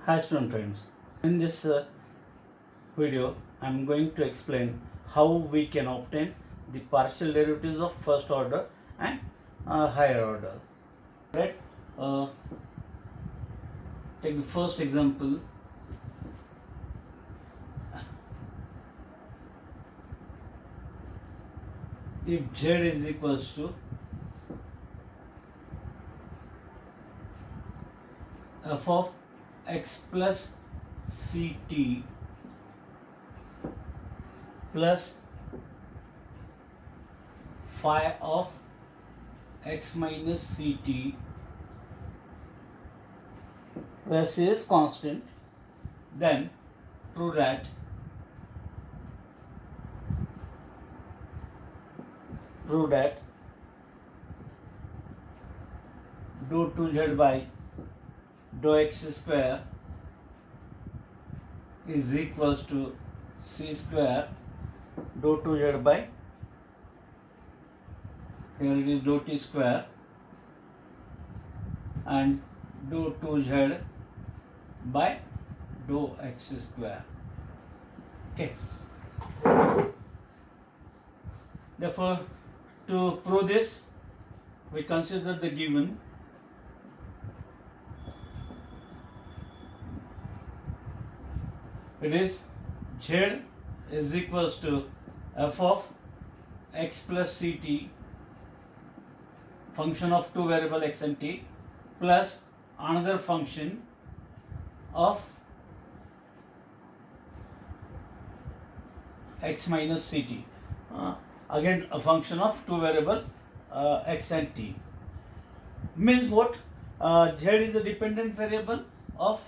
Hi student friends, in this video I am going to explain how we can obtain the partial derivatives of first order and higher order. Right? Uh, Take the first example. If z is equals to f of x plus ct plus phi of x minus ct where c is constant, then prove that dou 2z by dou x square is equals to c square dou 2z by, here it is dou t square, and dou 2z by dou x square. Okay. Therefore, to prove this, we consider the given. It is z is equals to f of x plus ct, function of two variable x and t, plus another function of x minus ct, again a function of two variable x and t. Means what? Z is a dependent variable of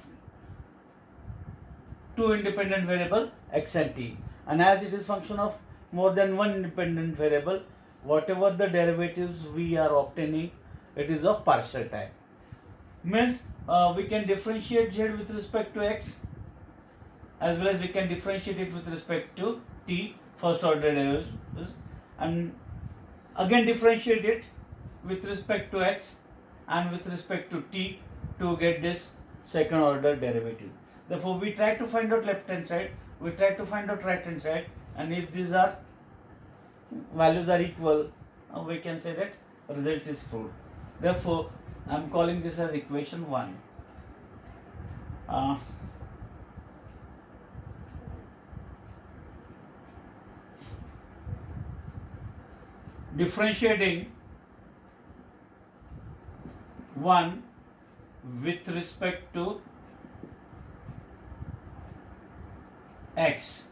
two independent variable x and t, and as it is function of more than one independent variable, whatever the derivatives we are obtaining, it is of partial type. Means we can differentiate z with respect to x, as well as we can differentiate it with respect to t, first order derivatives, and again differentiate it with respect to x and with respect to t to get this second order derivative. Therefore, we try to find out left hand side, we try to find out right hand side, and if these are values are equal, we can say that result is proved. Therefore, I am calling this as equation 1. Differentiating 1 with respect to x.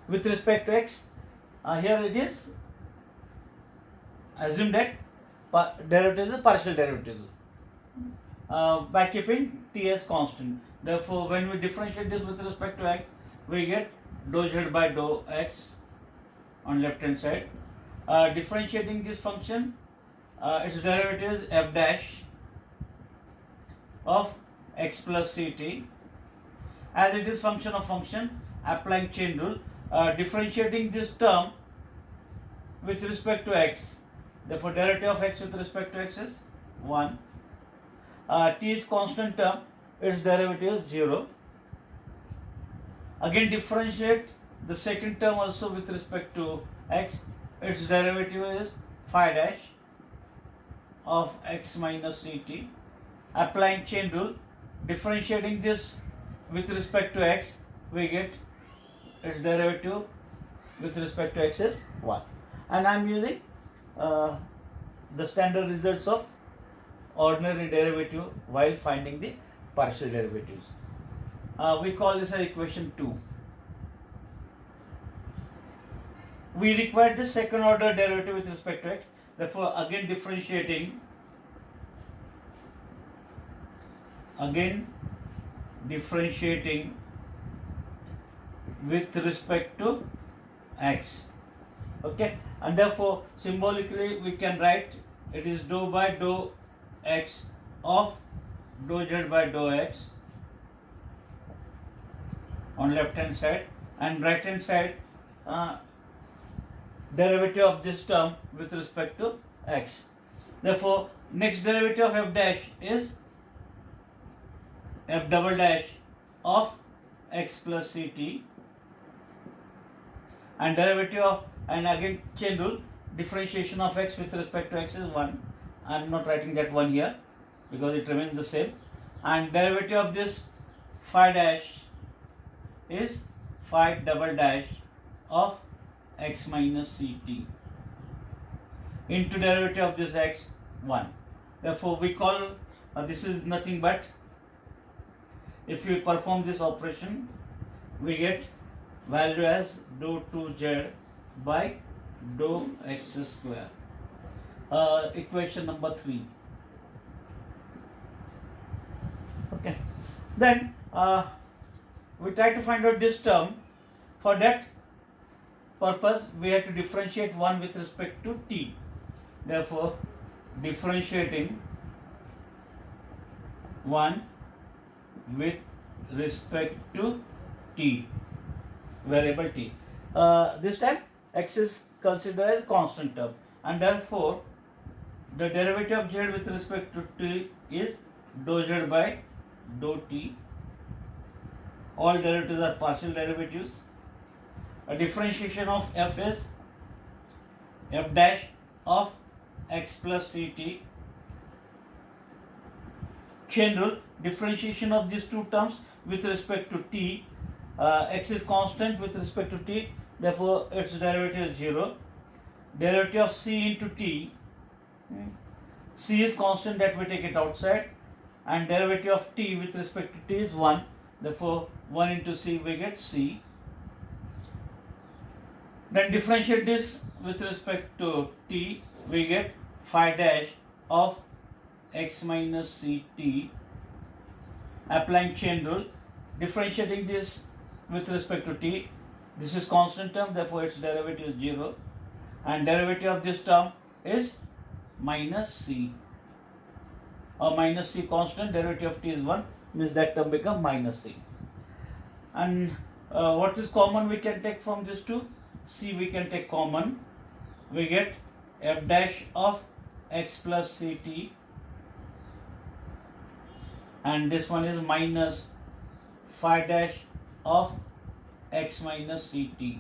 With respect to x, here it is assume that derivative is partial derivative by keeping t as constant. Therefore, when we differentiate this with respect to x, we get dou z by dou x on left hand side. Differentiating this function, its derivative is f dash of x plus ct. As it is function of function, applying chain rule, differentiating this term with respect to x. Therefore, derivative of x with respect to x is 1. T is constant term, its derivative is 0. Again differentiate the second term also with respect to x, its derivative is phi dash of x minus ct. Applying chain rule, differentiating this with respect to x, we get its derivative with respect to x is 1. And I am using the standard results of ordinary derivative while finding the partial derivatives. We call this as equation 2. We require the second order derivative with respect to x. Therefore, again differentiating with respect to x. Okay, and therefore symbolically we can write it is dou by dou x of dou z by dou x on left hand side, and right hand side derivative of this term with respect to x. Therefore, next derivative of f dash is f double dash of x plus ct, and derivative of, and again chain rule, differentiation of x with respect to x is 1. I am not writing that 1 here because it remains the same, and derivative of this phi dash is phi double dash of x minus ct into derivative of this x 1. Therefore we call this is nothing but, if we perform this operation, we get value as dou 2z by dou x square. Equation number 3. Okay. Then we try to find out this term. For that purpose, we have to differentiate 1 with respect to t. Therefore, differentiating 1 with respect to t, variable t. This time x is considered as constant term, and therefore the derivative of z with respect to t is dou z by dou t. All derivatives are partial derivatives. A differentiation of f is f dash of x plus ct. Chain rule, differentiation of these two terms with respect to t. X is constant with respect to t, therefore its derivative is 0. Derivative of c into t, c is constant, that we take it outside, and derivative of t with respect to t is 1, therefore 1 into c we get c. Then differentiate this with respect to t, we get phi dash of x minus ct. Applying chain rule, differentiating this with respect to t, this is constant term, therefore its derivative is 0, and derivative of this term is minus c, or minus c constant, derivative of t is 1, means that term becomes minus c. And what is common we can take from these two? C we can take common, we get f dash of x plus ct, and this one is minus phi dash of x minus ct.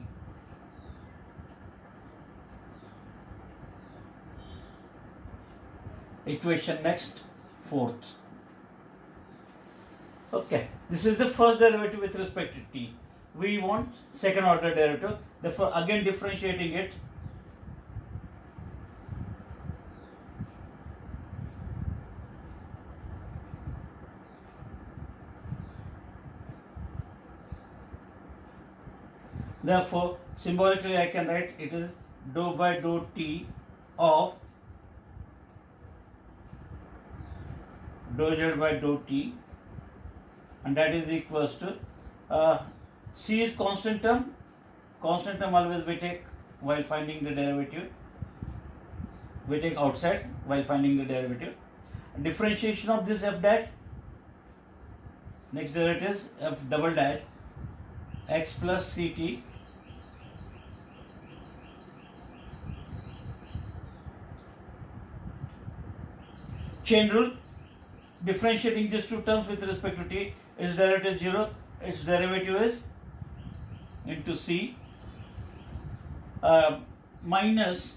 Equation next, 4th. Okay, this is the first derivative with respect to t. We want second order derivative, therefore again differentiating it. Therefore, symbolically I can write it is dou by dou t of dou z by dou t, and that is equals to c is constant term always we take while finding the derivative, we take outside while finding the derivative. Differentiation of this f dash, next derivative is f double dash x plus ct chain rule, differentiating these two terms with respect to t, its derivative 0, its derivative is into c, minus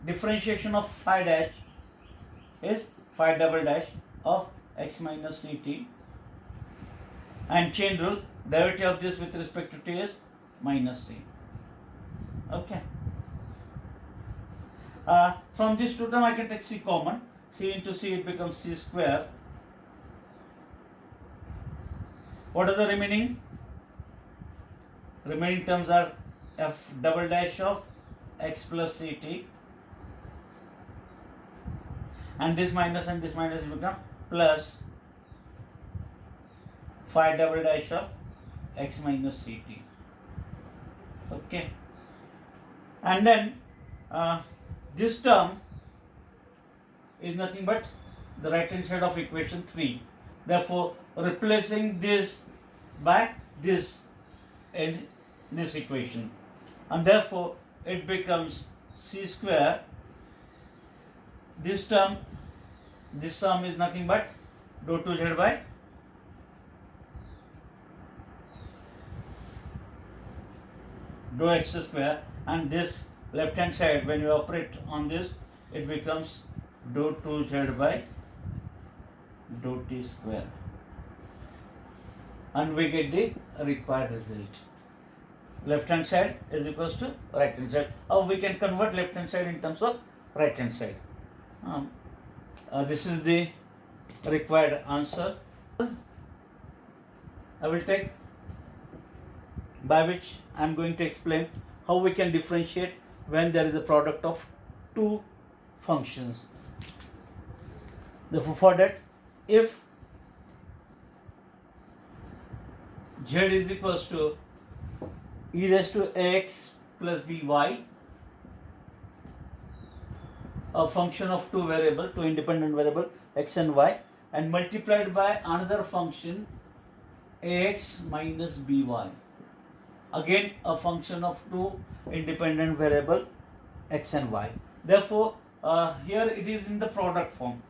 differentiation of phi dash is phi double dash of x minus ct, and chain rule, derivative of this with respect to t is minus c. Okay. From this two term I can take c common, c into c it becomes c square. What are the remaining? Remaining terms are f double dash of x plus ct, and this minus will become plus phi double dash of x minus ct. Okay, and then this term is nothing but the right hand side of equation 3. Therefore, replacing this by this in this equation, and therefore it becomes c square. This term is nothing but dou 2z by dou x square, and this left hand side when you operate on this it becomes dou 2z by dou t square, and we get the required result. Left hand side is equals to right hand side, or we can convert left hand side in terms of right hand side. This is the required answer. I will take, by which I am going to explain how we can differentiate when there is a product of two functions. Therefore, for that, if z is equals to e raised to ax plus by, a function of two variable, two independent variable x and y, and multiplied by another function ax minus by, again a function of two independent variable x and y. Therefore, here it is in the product form,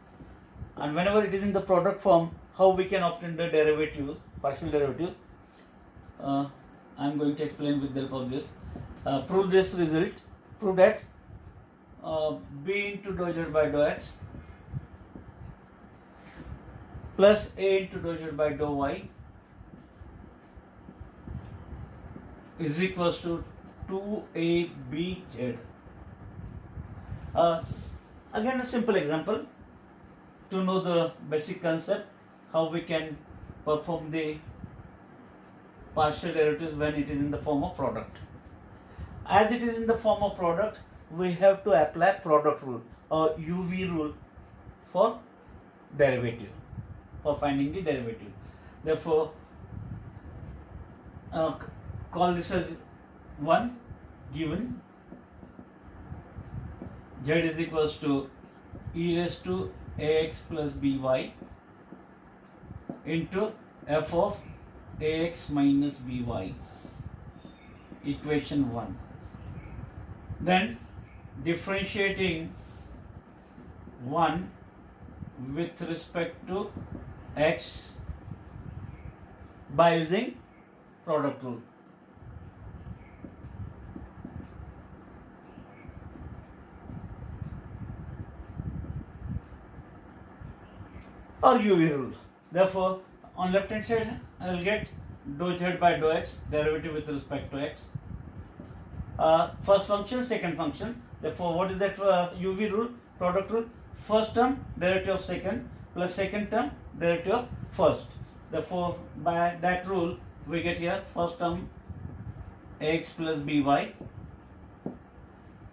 and whenever it is in the product form, how we can obtain the derivatives, partial derivatives, I am going to explain with the help of this. Prove this result. Prove that b into dou z by dou x plus a into dou z by dou y is equals to 2abz. Again, a simple example to know the basic concept, how we can perform the partial derivatives when it is in the form of product. As it is in the form of product, we have to apply product rule or UV rule for derivative, for finding the derivative. Therefore, call this as 1 given z is equals to e raised to ax plus by into f of ax minus by, equation 1. Then differentiating 1 with respect to x by using product rule. Or UV rule. Therefore, on left hand side, I will get dou z by dou x, derivative with respect to x. First function, second function. Therefore, what is that UV rule, product rule? First term, derivative of second, plus second term, derivative of first. Therefore, by that rule, we get here first term ax plus by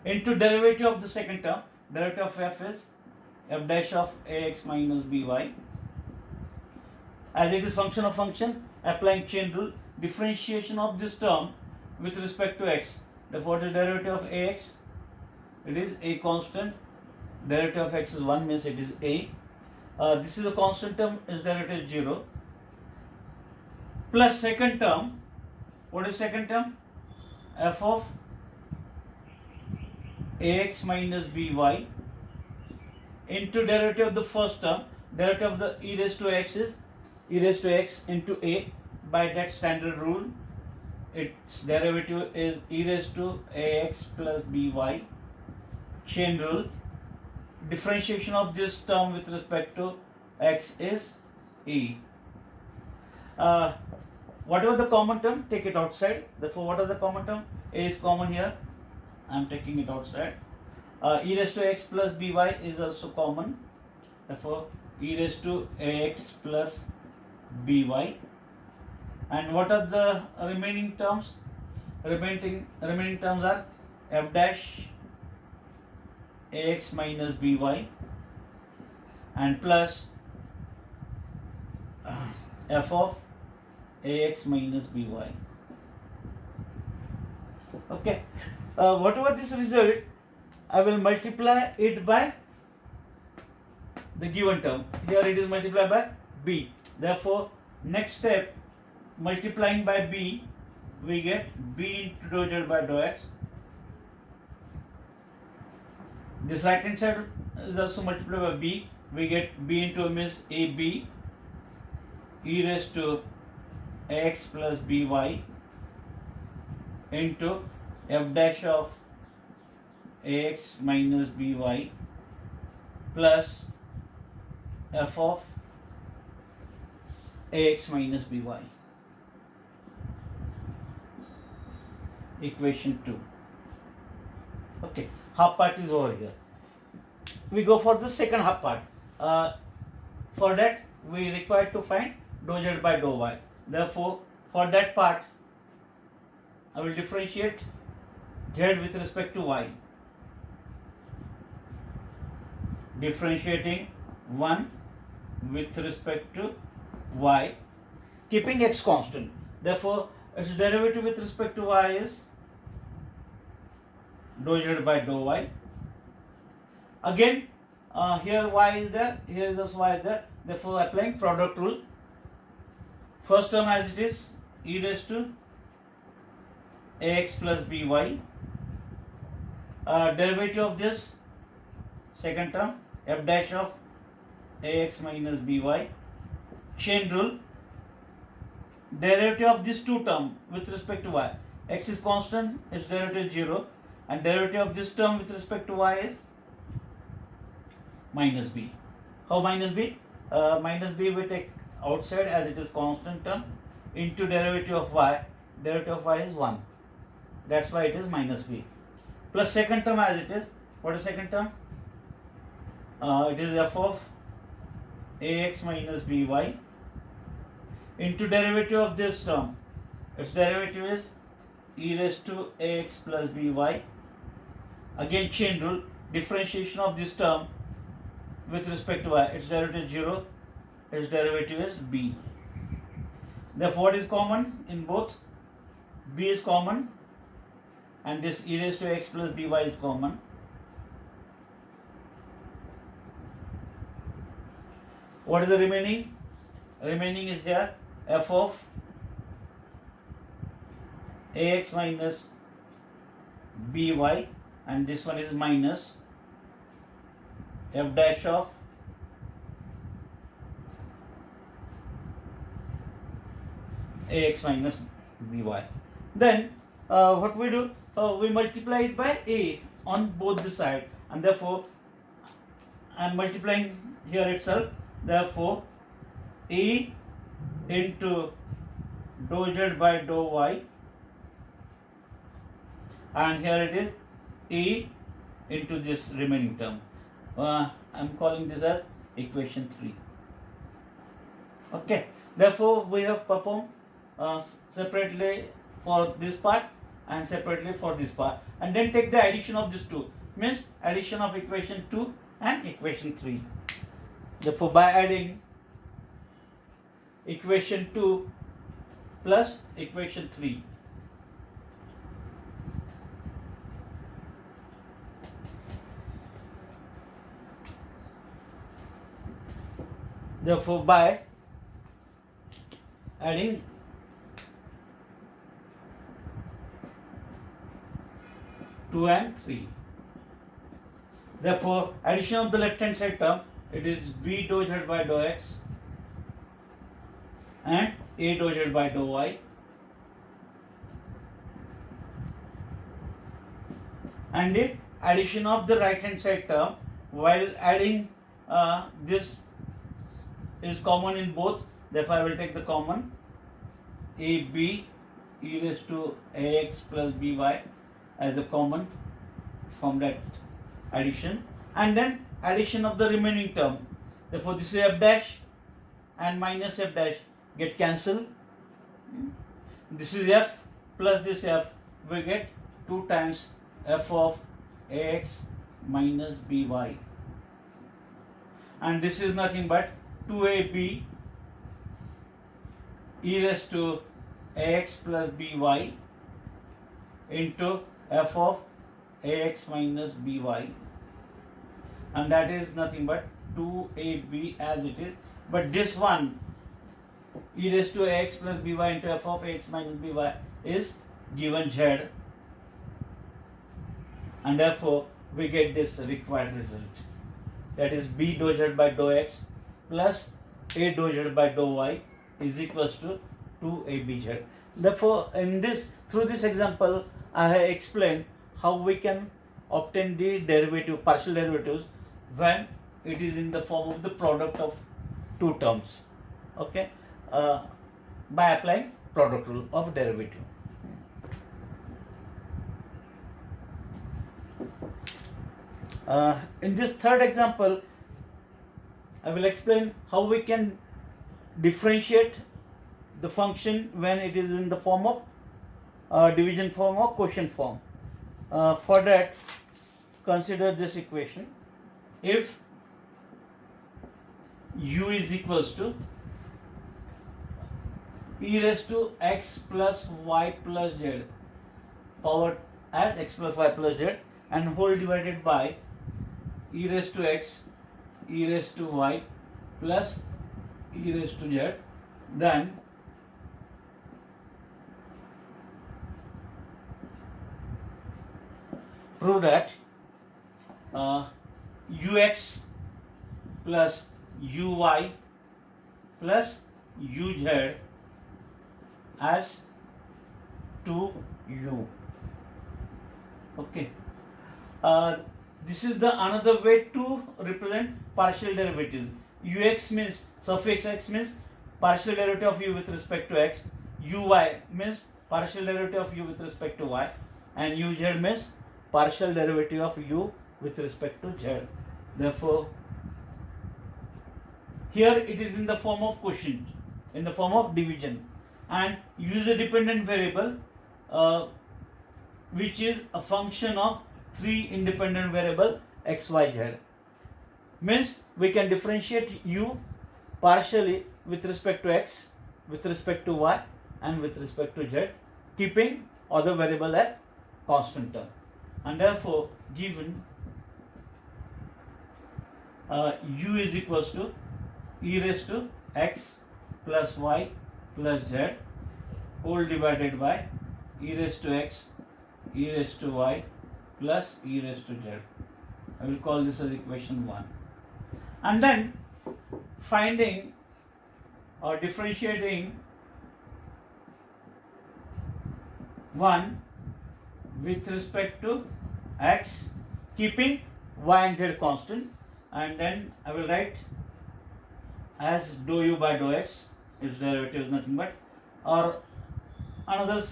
into derivative of the second term, derivative of f is f dash of ax minus by. As it is function of function, applying chain rule, differentiation of this term with respect to x. Therefore, the derivative of ax, it is a constant. Derivative of x is 1, means it is a. This is a constant term, its derivative is 0. Plus second term, what is second term? F of ax minus by into derivative of the first term, derivative of the e raised to x is e raised to x into a. By that standard rule, its derivative is e raised to ax plus by. Chain rule, differentiation of this term with respect to x is e. Whatever the common term, take it outside. Therefore, what is the common term? A is common here. I am taking it outside. E raised to x plus by is also common. Therefore, e raised to ax plus by. And what are the remaining terms? Remaining terms are f dash ax minus by and plus f of ax minus by. Okay. Whatever this result, I will multiply it by the given term. Here it is multiplied by b. Therefore, next step, multiplying by b, we get b into dou z by dou x. This right hand side is also multiplied by b. We get b into means ab e raised to x plus by into f dash of ax minus by plus f of ax minus by. Equation 2. Okay, half part is over here. We go for the second half part. For that we require to find dou z by dou y. Therefore, for that part I will differentiate z with respect to y. Differentiating 1 with respect to y, keeping x constant. Therefore, its derivative with respect to y is dou z by dou y. Again, here y is there, here is also y is there. Therefore, applying product rule. First term as it is, e raised to ax plus by. Derivative of this second term, f dash of ax minus by. Chain rule. Derivative of this two term with respect to y. X is constant, its derivative is 0, and derivative of this term with respect to y is minus b. How minus b? Minus b we take outside as it is constant term into derivative of y. Derivative of y is 1. That's why it is minus b. Plus second term as it is. What is second term? It is f of ax minus by into derivative of this term. Its derivative is e raised to ax plus by. Again chain rule. Differentiation of this term with respect to y. Its derivative is 0. Its derivative is b. Therefore, what is common in both? B is common, and this e raised to x plus by is common. What is the remaining? Remaining is here f of ax minus by, and this one is minus f dash of ax minus by. Then what we do? We multiply it by a on both the side, and therefore I am multiplying here itself. Therefore, e into dou z by dou y, and here it is e into this remaining term. I am calling this as equation 3. Okay. Therefore, we have performed separately for this part and separately for this part, and then take the addition of these two, means addition of equation 2 and equation 3. Therefore, by adding equation 2 plus equation 3, therefore by adding two and 3, therefore addition of the left hand side term, it is b dou z by dou x and a dou z by dou y, and the addition of the right hand side term, while adding this is common in both, therefore I will take the common ab e raised to ax plus by as a common from that addition, and then addition of the remaining term. Therefore, this is f dash and minus f dash get cancelled. This is f plus this f, we get 2 times f of ax minus by, and this is nothing but 2ab e raised to ax plus by into f of ax minus by, and that is nothing but 2ab as it is. But this one e raised to ax plus by into f of ax minus by is given z, and therefore we get this required result, that is b dou z by dou x plus a dou z by dou y is equals to 2abz. Therefore, in this, through this example, I have explained how we can obtain the derivative, partial derivatives, when it is in the form of the product of two terms. Okay, by applying product rule of derivative. In this third example, I will explain how we can differentiate the function when it is in the form of division form or quotient form. For that, consider this equation. If u is equals to e raised to x plus y plus z power as x plus y plus z and whole divided by e raised to x, e raised to y plus e raised to z, then prove that ux plus uy plus uz as 2u. Okay. This is the another way to represent partial derivatives. Ux means suffix x means partial derivative of u with respect to x. Uy means partial derivative of u with respect to y, and uz means partial derivative of u with respect to z. Therefore, here it is in the form of quotient, in the form of division, and use a dependent variable which is a function of three independent variable x, y, z. Means we can differentiate u partially with respect to x, with respect to y, and with respect to z, keeping other variable as constant term. And therefore, given u is equals to e raised to x plus y plus z whole divided by e raised to x, e raised to y plus e raised to z. I will call this as equation 1. And then finding or differentiating 1 with respect to x, keeping y and z constant, and then I will write as dou u by dou x, its derivative is nothing but, or another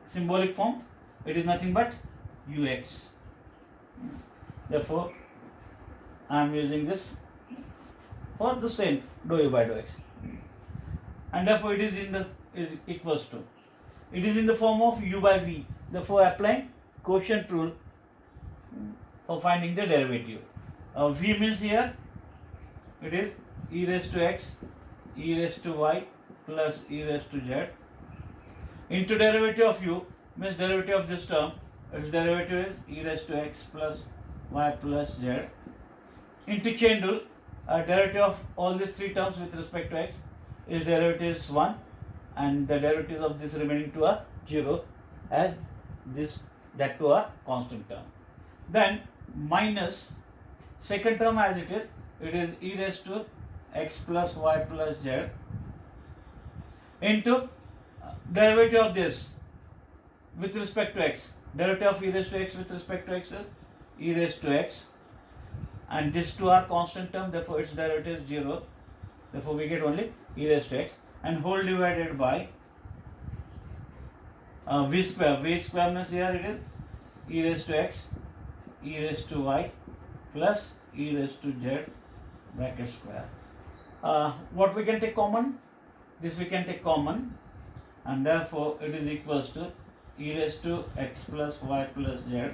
symbolic form, it is nothing but ux. Therefore, I am using this for the same dou u by dou x, and therefore it is in the equals to, it is in the form of u by v. Therefore, applying quotient rule for finding the derivative. V means here it is e raised to x, e raised to y plus e raised to z into derivative of u means derivative of this term, its derivative is e raised to x plus y plus z into chain rule. Derivative of all these three terms with respect to x is derivative is 1, and the derivatives of this remaining two are 0, as this that two are constant term. Then minus second term as it is e raised to x plus y plus z into derivative of this with respect to x. Derivative of e raised to x with respect to x is e raised to x, and these two are constant term, therefore its derivative is 0. Therefore, we get only e raised to x, and whole divided by v square. V square means here it is e raised to x, e raised to y plus e raised to z bracket square. What we can take common? This we can take common, and therefore it is equals to e raised to x plus y plus z.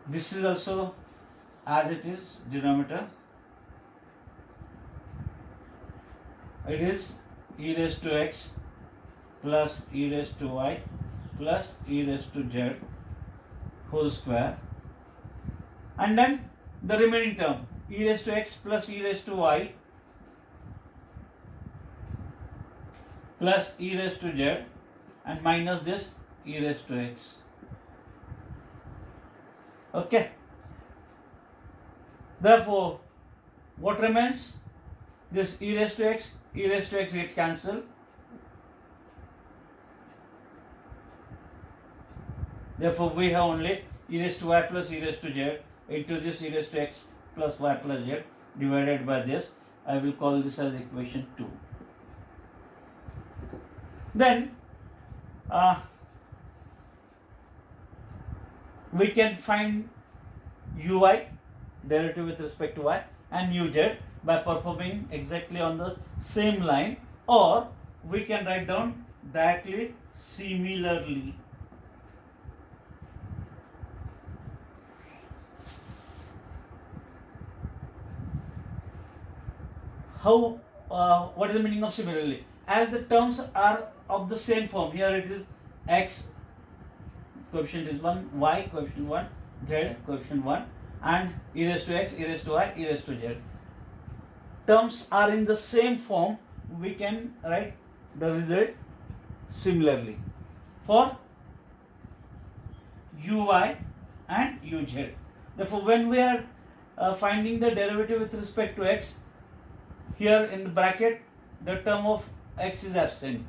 This is also as it is denominator. It is e raised to x plus e raised to y plus e raised to z whole square, and then the remaining term e raised to x plus e raised to y plus e raised to z, and minus this e raised to x. Okay. Therefore, what remains? This e raised to x gets cancelled, Therefore, we have only e raised to y plus e raised to z into this e raised to x plus y plus z divided by this. I will call this as equation 2. Then we can find uy, derivative with respect to y, and uz by performing exactly on the same line, or we can write down directly similarly. How? What is the meaning of similarly? As the terms are of the same form, here it is x coefficient is 1, y coefficient 1, z coefficient 1, and e raised to x, e raised to y, e raised to z. Terms are in the same form, we can write the result similarly for uy and uz. Therefore, when we are finding the derivative with respect to x, here in the bracket the term of x is absent.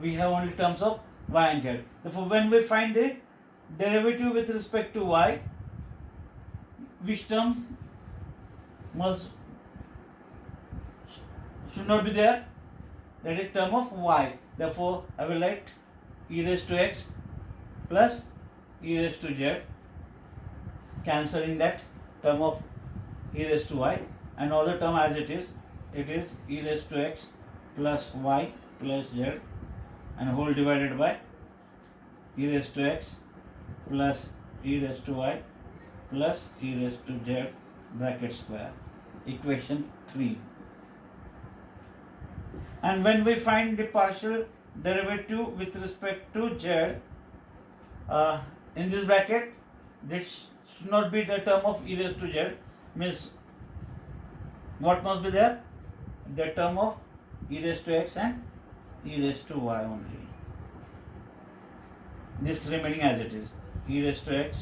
We have only terms of y and z. Therefore, when we find the derivative with respect to y, which term should not be there? That is term of y. Therefore, I will write e raised to x plus e raised to z, cancelling that term of e raised to y, and other term as it is e raised to x plus y plus z, and whole divided by e raised to x plus e raised to y plus e raised to z bracket square, equation 3. And when we find the partial derivative with respect to z, in this bracket, this should not be the term of e raised to z, means what must be there? The term of e raised to x and e raised to y only. This remaining as it is, e raised to x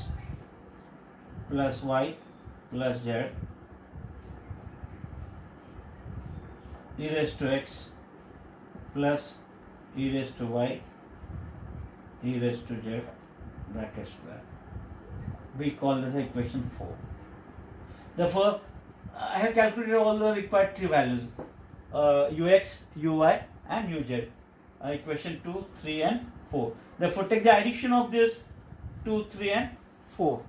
plus y plus z, e raised to x plus e raised to y, e raised to z bracket square. We call this equation 4. Therefore, I have calculated all the required three values, ux, uy and uz, equation 2, 3 and 4. Therefore, take the addition of this 2, 3 and 4.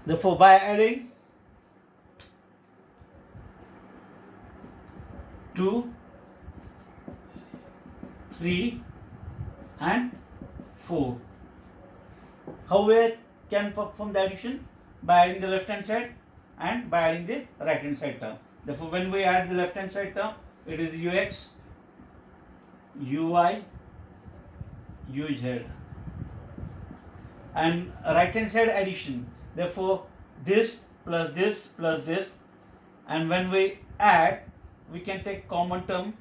Therefore, by adding 2, 3 and 4, how we can perform the addition? By adding the left hand side and by adding the right hand side term. Therefore, when we add the left hand side term, it is ux, uy, uz, and right hand side addition. Therefore, this plus this plus this, and when we add, we can take common term.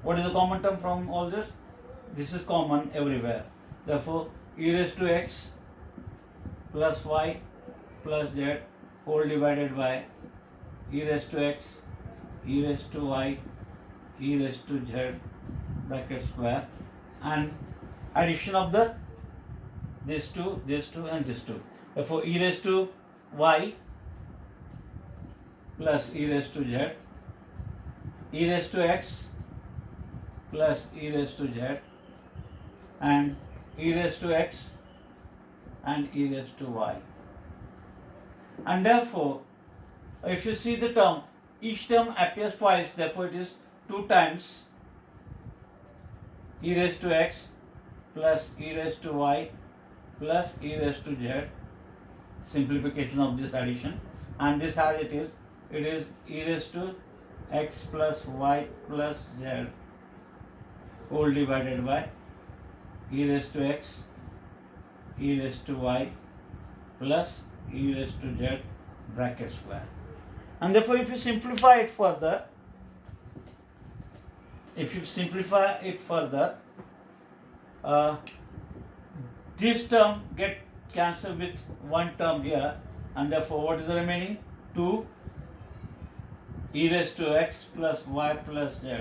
What is the common term from all this? This is common everywhere. Therefore, e raised to x plus y plus z whole divided by e raised to x, e raised to y, e raised to z bracket square, and addition of the this two and this two. Therefore, e raised to y plus e raised to z, e raised to x plus e raised to z, and e raised to x and e raised to y. And therefore, if you see the term, each term appears twice, therefore it is 2 times e raised to x plus e raised to y plus e raised to z, simplification of this addition, and this as it is e raised to x plus y plus z whole divided by e raised to x, e raised to y plus e raised to z bracket square. And therefore, if you simplify it further, this term get cancelled with one term here, and therefore what is the remaining? 2 e raised to x plus y plus z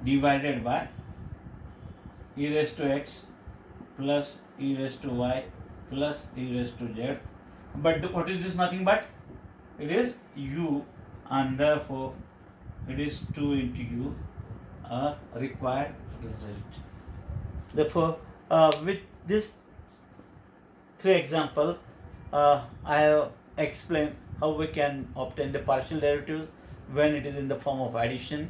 divided by e raised to x plus e raised to y plus e raised to z. But what is this? Nothing but it is u, and therefore it is 2 into u, a required result. Therefore, with this 3 example, I have explained how we can obtain the partial derivatives when it is in the form of addition,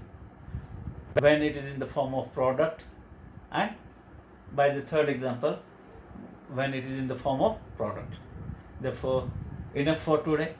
when it is in the form of product, and by the third example, when it is in the form of product. Therefore, enough for today.